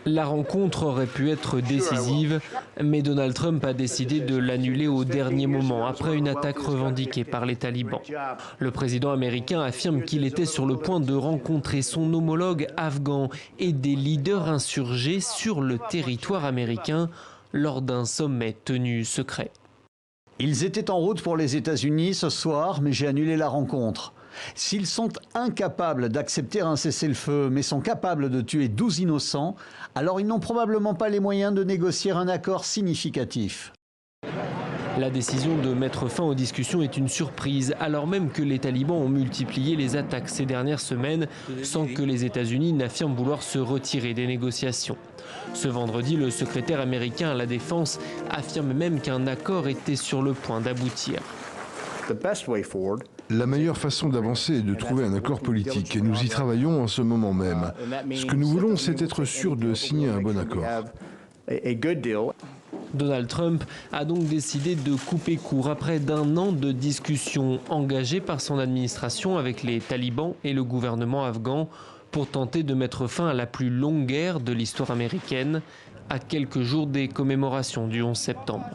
La rencontre aurait pu être décisive, mais Donald Trump a décidé de l'annuler au dernier moment, après une attaque revendiquée par les talibans. Le président américain affirme qu'il était sur le point de rencontrer son homologue afghan et des leaders insurgés sur le territoire américain lors d'un sommet tenu secret. Ils étaient en route pour les États-Unis ce soir, mais j'ai annulé la rencontre. S'ils sont incapables d'accepter un cessez-le-feu, mais sont capables de tuer 12 innocents, alors ils n'ont probablement pas les moyens de négocier un accord significatif. La décision de mettre fin aux discussions est une surprise, alors même que les talibans ont multiplié les attaques ces dernières semaines sans que les États-Unis n'affirment vouloir se retirer des négociations. Ce vendredi, le secrétaire américain à la Défense affirme même qu'un accord était sur le point d'aboutir. La meilleure façon d'avancer est de trouver un accord politique et nous y travaillons en ce moment même. Ce que nous voulons, c'est être sûr de signer un bon accord. Donald Trump a donc décidé de couper court après d'un an de discussions engagées par son administration avec les talibans et le gouvernement afghan pour tenter de mettre fin à la plus longue guerre de l'histoire américaine à quelques jours des commémorations du 11 septembre.